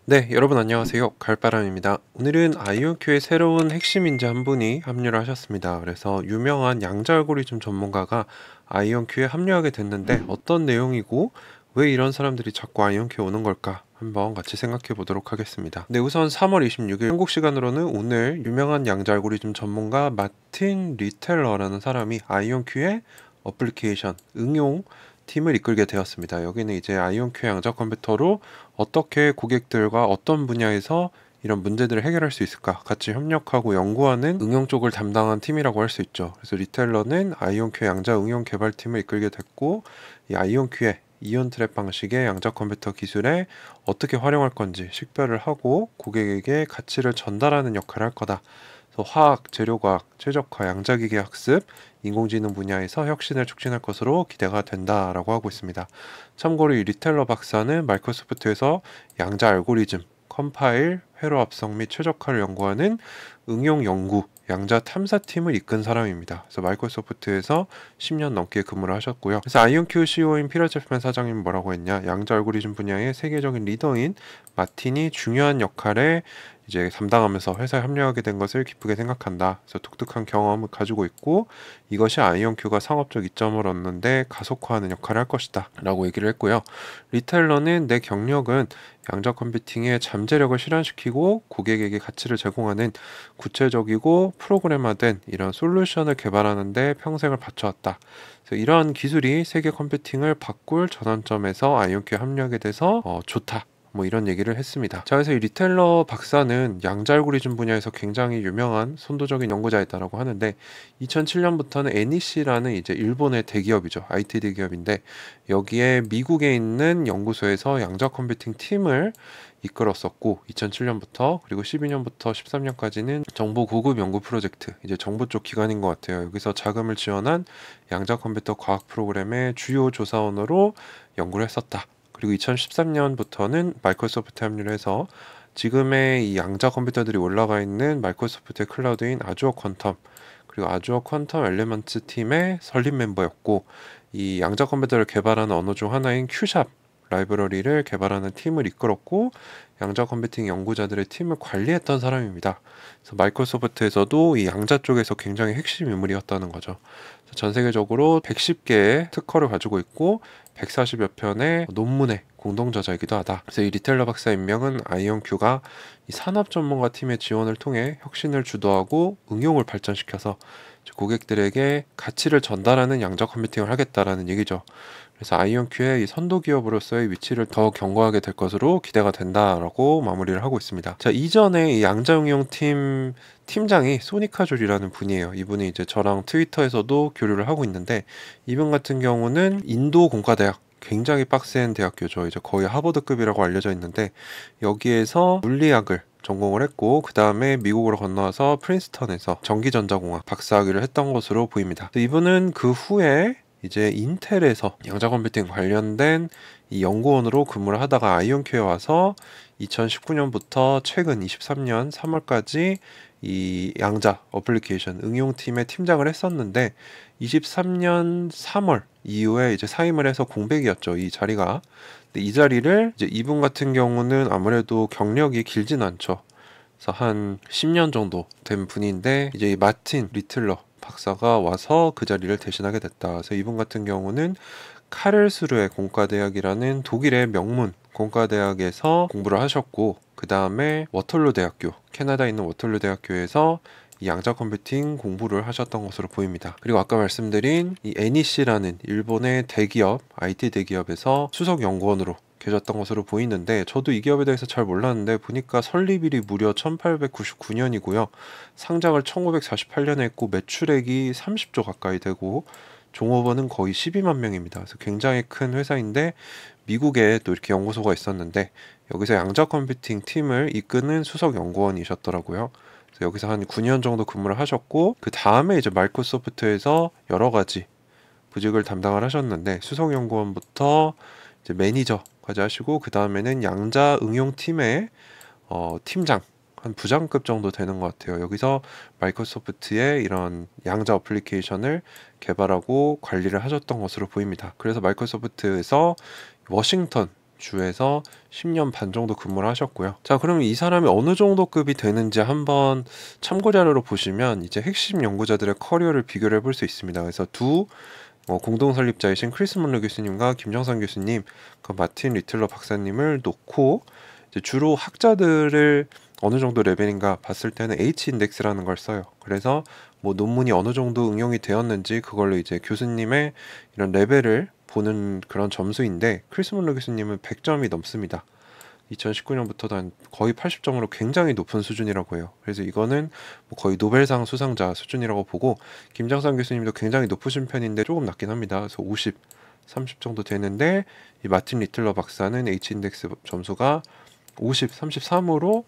네, 여러분 안녕하세요. 갈바람입니다. 오늘은 아이온큐의 새로운 핵심 인재 한 분이 합류를 하셨습니다. 그래서 유명한 양자 알고리즘 전문가가 아이온큐에 합류하게 됐는데 어떤 내용이고 왜 이런 사람들이 자꾸 아이온큐에 오는 걸까? 한번 같이 생각해 보도록 하겠습니다. 네, 우선 3월 26일 한국 시간으로는 오늘 유명한 양자 알고리즘 전문가 마틴 리텔러라는 사람이 아이온큐의 어플리케이션, 응용 팀을 이끌게 되었습니다. 여기는 이제 아이온큐 양자 컴퓨터로 어떻게 고객들과 어떤 분야에서 이런 문제들을 해결할 수 있을까 같이 협력하고 연구하는 응용 쪽을 담당한 팀이라고 할 수 있죠. 그래서 리텔러는 아이온큐 양자 응용 개발팀을 이끌게 됐고, 이 아이온큐의 이온 트랩 방식의 양자 컴퓨터 기술에 어떻게 활용할 건지 식별을 하고 고객에게 가치를 전달하는 역할을 할 거다. 그래서 화학, 재료과학, 최적화, 양자기계 학습, 인공지능 분야에서 혁신을 촉진할 것으로 기대가 된다라고 하고 있습니다. 참고로 이 리텔러 박사는 마이크로소프트에서 양자 알고리즘, 컴파일, 회로 합성 및 최적화를 연구하는 응용 연구, 양자 탐사팀을 이끈 사람입니다. 그래서 마이크로소프트에서 10년 넘게 근무를 하셨고요. 그래서 아이온큐 CEO인 피터 제프맨 사장님이 뭐라고 했냐? 양자 알고리즘 분야의 세계적인 리더인 마틴이 중요한 역할에 이제 담당하면서 회사에 합류하게 된 것을 기쁘게 생각한다. 그래서 독특한 경험을 가지고 있고 이것이 아이온큐가 상업적 이점을 얻는데 가속화하는 역할을 할 것이다 라고 얘기를 했고요. 리텔러는 내 경력은 양자 컴퓨팅의 잠재력을 실현시키고 고객에게 가치를 제공하는 구체적이고 프로그램화된 이런 솔루션을 개발하는 데 평생을 바쳐왔다. 그래서 이러한 기술이 세계 컴퓨팅을 바꿀 전환점에서 아이온큐에 합류하게 돼서 좋다. 뭐 이런 얘기를 했습니다. 자, 그래서 이 리텔러 박사는 양자 알고리즘 분야에서 굉장히 유명한 선도적인 연구자였다라고 하는데 2007년부터는 NEC라는 이제 일본의 대기업이죠. IT 대기업인데 여기에 미국에 있는 연구소에서 양자 컴퓨팅 팀을 이끌었었고 2007년부터 그리고 12년부터 13년까지는 정부 고급 연구 프로젝트 이제 정부 쪽 기관인 것 같아요. 여기서 자금을 지원한 양자 컴퓨터 과학 프로그램의 주요 조사원으로 연구를 했었다. 그리고 2013년부터는 마이크로소프트에 합류를 해서 지금의 이 양자 컴퓨터들이 올라가 있는 마이크로소프트의 클라우드인 아주어 퀀텀 그리고 아주어 퀀텀 엘리먼트 팀의 설립 멤버였고 이 양자 컴퓨터를 개발하는 언어 중 하나인 큐샵 라이브러리를 개발하는 팀을 이끌었고 양자 컴퓨팅 연구자들의 팀을 관리했던 사람입니다. 그래서 마이크로소프트에서도 이 양자 쪽에서 굉장히 핵심 인물이었다는 거죠. 전 세계적으로 110개의 특허를 가지고 있고 140여 편의 논문의 공동 저자이기도 하다. 그래서 이 리텔러 박사 임명은 아이온큐가 이 산업 전문가 팀의 지원을 통해 혁신을 주도하고 응용을 발전시켜서 고객들에게 가치를 전달하는 양자 컴퓨팅을 하겠다라는 얘기죠. 그래서 아이온큐의 이 선도 기업으로서의 위치를 더 견고하게 될 것으로 기대가 된다라고 마무리를 하고 있습니다. 자, 이전에 이 양자 응용 팀 팀장이 소니카졸이라는 분이에요. 이분이 이제 저랑 트위터에서도 교류를 하고 있는데 이분 같은 경우는 인도 공과대학 굉장히 빡센 대학교죠. 이제 거의 하버드급이라고 알려져 있는데 여기에서 물리학을 전공을 했고 그 다음에 미국으로 건너와서 프린스턴에서 전기전자공학 박사학위를 했던 것으로 보입니다. 이분은 그 후에 이제 인텔에서 양자 컴퓨팅 관련된 이 연구원으로 근무를 하다가 아이온큐에 와서 2019년부터 최근 23년 3월까지 이 양자 어플리케이션 응용팀의 팀장을 했었는데 23년 3월 이후에 이제 사임을 해서 공백이었죠. 이 자리가. 근데 이 자리를 이제 이분 같은 경우는 아무래도 경력이 길진 않죠. 그래서 한 10년 정도 된 분인데 이제 이 마틴 리틀러 박사가 와서 그 자리를 대신하게 됐다. 그래서 이분 같은 경우는 카를스루해 공과대학이라는 독일의 명문 공과대학에서 공부를 하셨고 그 다음에 워털루 대학교, 캐나다에 있는 워털루 대학교에서 이 양자 컴퓨팅 공부를 하셨던 것으로 보입니다. 그리고 아까 말씀드린 이 NEC라는 일본의 대기업, IT 대기업에서 수석 연구원으로 계셨던 것으로 보이는데 저도 이 기업에 대해서 잘 몰랐는데 보니까 설립일이 무려 1899년이고요. 상장을 1948년에 했고 매출액이 30조 가까이 되고 종업원은 거의 12만 명입니다. 그래서 굉장히 큰 회사인데 미국에 또 이렇게 연구소가 있었는데 여기서 양자 컴퓨팅 팀을 이끄는 수석 연구원이셨더라고요. 그래서 여기서 한 9년 정도 근무를 하셨고 그 다음에 이제 마이크로소프트에서 여러 가지 부직을 담당을 하셨는데 수석 연구원부터 이제 매니저까지 하시고 그 다음에는 양자 응용팀의 팀장 한 부장급 정도 되는 것 같아요. 여기서 마이크로소프트의 이런 양자 어플리케이션을 개발하고 관리를 하셨던 것으로 보입니다. 그래서 마이크로소프트에서 워싱턴 주에서 10년 반 정도 근무를 하셨고요. 자, 그러면 이 사람이 어느 정도 급이 되는지 한번 참고 자료로 보시면 이제 핵심 연구자들의 커리어를 비교를 해볼 수 있습니다. 그래서 두 공동 설립자이신 크리스 먼로 교수님과 김정상 교수님, 그 마틴 리틀러 박사님을 놓고 이제 주로 학자들을 어느 정도 레벨인가 봤을 때는 H 인덱스라는 걸 써요. 그래서 뭐 논문이 어느 정도 응용이 되었는지 그걸로 이제 교수님의 이런 레벨을 보는 그런 점수인데, 크리스 먼로 교수님은 100점이 넘습니다. 2019년부터도 한 거의 80점으로 굉장히 높은 수준이라고 해요. 그래서 이거는 뭐 거의 노벨상 수상자 수준이라고 보고, 김정상 교수님도 굉장히 높으신 편인데 조금 낮긴 합니다. 그래서 50, 30 정도 되는데, 이 마틴 리틀러 박사는 H인덱스 점수가 50, 33으로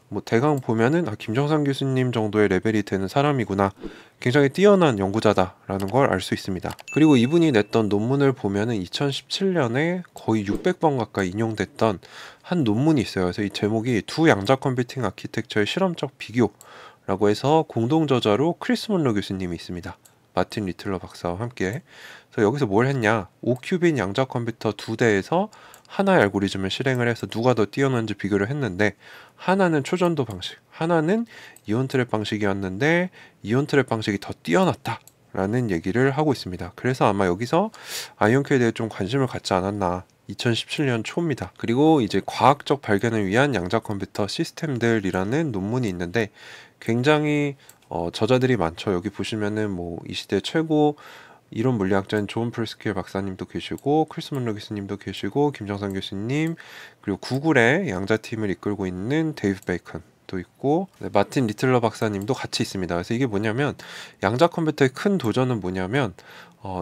뭐 대강 보면은 김정상 교수님 정도의 레벨이 되는 사람이구나, 굉장히 뛰어난 연구자다라는 걸 알 수 있습니다. 그리고 이분이 냈던 논문을 보면은 2017년에 거의 600번 가까이 인용됐던 한 논문이 있어요. 그래서 이 제목이 두 양자 컴퓨팅 아키텍처의 실험적 비교라고 해서 공동 저자로 크리스 먼로 교수님이 있습니다. 마틴 리틀러 박사와 함께. 그래서 여기서 뭘 했냐, 5큐빈 양자 컴퓨터 두 대에서 하나의 알고리즘을 실행을 해서 누가 더 뛰어난지 비교를 했는데, 하나는 초전도 방식, 하나는 이온 트랩 방식이었는데 이온 트랩 방식이 더 뛰어났다 라는 얘기를 하고 있습니다. 그래서 아마 여기서 아이온큐에 대해 좀 관심을 갖지 않았나. 2017년 초입니다. 그리고 이제 과학적 발견을 위한 양자 컴퓨터 시스템들이라는 논문이 있는데, 굉장히 저자들이 많죠. 여기 보시면은 뭐 이 시대 최고 이론 물리학자인 존 프리스킬 박사님도 계시고, 크리스 먼로 교수님도 계시고, 김정상 교수님, 그리고 구글의 양자팀을 이끌고 있는 데이브 베이컨도 있고, 마틴 리틀러 박사님도 같이 있습니다. 그래서 이게 뭐냐면, 양자 컴퓨터의 큰 도전은 뭐냐면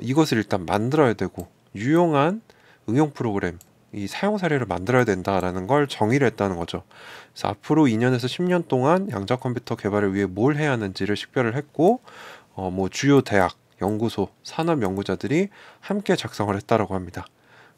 이것을 일단 만들어야 되고 유용한 응용 프로그램, 이 사용 사례를 만들어야 된다라는 걸 정의를 했다는 거죠. 그래서 앞으로 2년에서 10년 동안 양자 컴퓨터 개발을 위해 뭘 해야 하는지를 식별을 했고, 뭐 주요 대학, 연구소, 산업 연구자들이 함께 작성을 했다라고 합니다.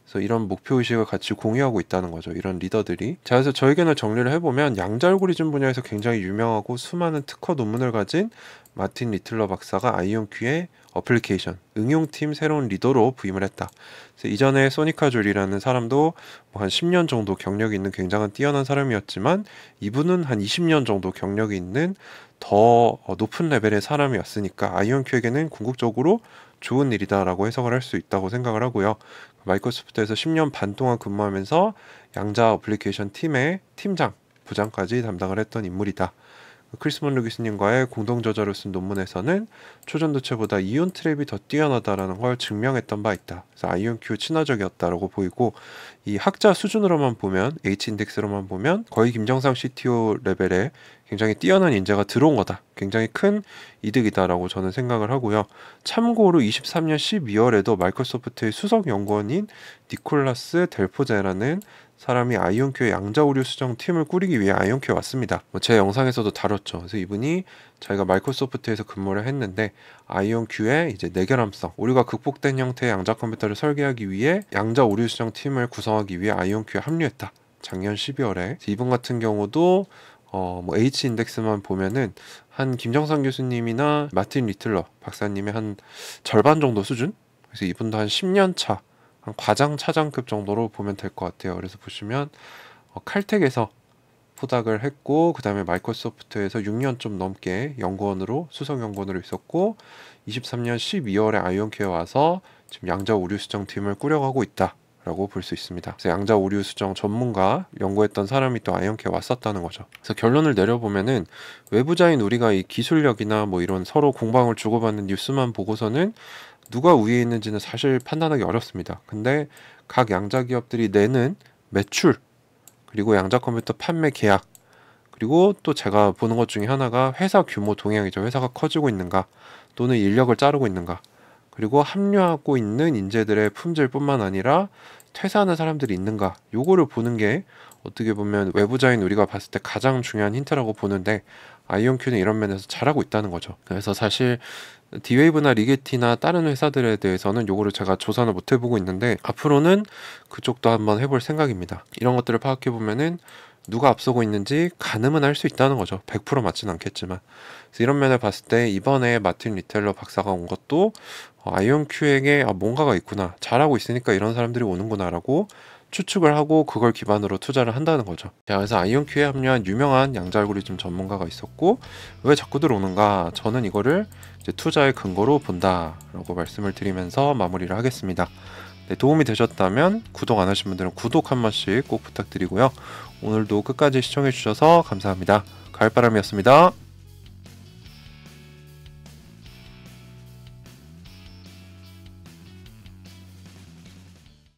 그래서 이런 목표의식을 같이 공유하고 있다는 거죠, 이런 리더들이. 자, 그래서 저의 의견을 정리를 해보면, 양자 알고리즘 분야에서 굉장히 유명하고 수많은 특허 논문을 가진 마틴 리틀러 박사가 아이온큐의 어플리케이션, 응용팀 새로운 리더로 부임을 했다. 그래서 이전에 소니카 졸이라는 사람도 뭐 한 10년 정도 경력이 있는 굉장한 뛰어난 사람이었지만, 이분은 한 20년 정도 경력이 있는 더 높은 레벨의 사람이었으니까 아이온큐에게는 궁극적으로 좋은 일이다라고 해석을 할 수 있다고 생각을 하고요. 마이크로소프트에서 10년 반 동안 근무하면서 양자 어플리케이션 팀의 팀장, 부장까지 담당을 했던 인물이다. 크리스 먼로 교수님과의 공동 저자로 쓴 논문에서는 초전도체보다 이온 트랩이 더 뛰어나다라는 걸 증명했던 바 있다. 그래서 아이온큐 친화적이었다라고 보이고, 이 학자 수준으로만 보면, H 인덱스로만 보면 거의 김정상 CTO 레벨의 굉장히 뛰어난 인재가 들어온 거다. 굉장히 큰 이득이다라고 저는 생각을 하고요. 참고로 23년 12월에도 마이크로소프트의 수석 연구원인 니콜라스 델포제라는 사람이 아이온큐의 양자 오류 수정 팀을 꾸리기 위해 아이온큐에 왔습니다. 제 영상에서도 다뤘죠. 그래서 이분이 자기가 마이크로소프트에서 근무를 했는데, 아이온큐의 이제 내결함성, 오류가 극복된 형태의 양자 컴퓨터를 설계하기 위해 양자 오류 수정 팀을 구성하기 위해 아이온큐에 합류했다. 작년 12월에. 이분 같은 경우도 뭐 H 인덱스만 보면은 한 김정상 교수님이나 마틴 리틀러 박사님의 한 절반 정도 수준? 그래서 이분도 한 10년 차, 한 과장 차장급 정도로 보면 될 것 같아요. 그래서 보시면 칼텍에서 포닥을 했고, 그 다음에 마이크로소프트에서 6년 좀 넘게 연구원으로, 수석 연구원으로 있었고, 23년 12월에 아이온큐에 와서 지금 양자 오류 수정 팀을 꾸려가고 있다 라고 볼 수 있습니다. 그래서 양자 오류 수정 전문가 연구했던 사람이 또 아이온큐에 왔었다는 거죠. 그래서 결론을 내려보면은, 외부자인 우리가 이 기술력이나 뭐 이런 서로 공방을 주고받는 뉴스만 보고서는 누가 우위에 있는지는 사실 판단하기 어렵습니다. 근데 각 양자 기업들이 내는 매출, 그리고 양자 컴퓨터 판매 계약, 그리고 또 제가 보는 것 중에 하나가 회사 규모 동향이죠. 회사가 커지고 있는가, 또는 인력을 자르고 있는가, 그리고 합류하고 있는 인재들의 품질뿐만 아니라 퇴사하는 사람들이 있는가, 요거를 보는 게 어떻게 보면 외부자인 우리가 봤을 때 가장 중요한 힌트라고 보는데, 아이온큐는 이런 면에서 잘하고 있다는 거죠. 그래서 사실 디웨이브나 리게티나 다른 회사들에 대해서는 요거를 제가 조사는 못 해보고 있는데, 앞으로는 그쪽도 한번 해볼 생각입니다. 이런 것들을 파악해 보면은 누가 앞서고 있는지 가늠은 할 수 있다는 거죠. 100% 맞진 않겠지만. 그래서 이런 면을 봤을 때 이번에 마틴 리텔러 박사가 온 것도 아이온큐에게 뭔가가 있구나. 잘하고 있으니까 이런 사람들이 오는구나라고 추측을 하고 그걸 기반으로 투자를 한다는 거죠. 자, 그래서 아이온큐에 합류한 유명한 양자 알고리즘 전문가가 있었고 왜 자꾸 들어오는가? 저는 이거를 이제 투자의 근거로 본다라고 말씀을 드리면서 마무리를 하겠습니다. 네, 도움이 되셨다면 구독 안 하신 분들은 구독 한 번씩 꼭 부탁드리고요. 오늘도 끝까지 시청해 주셔서 감사합니다. 가을바람이었습니다.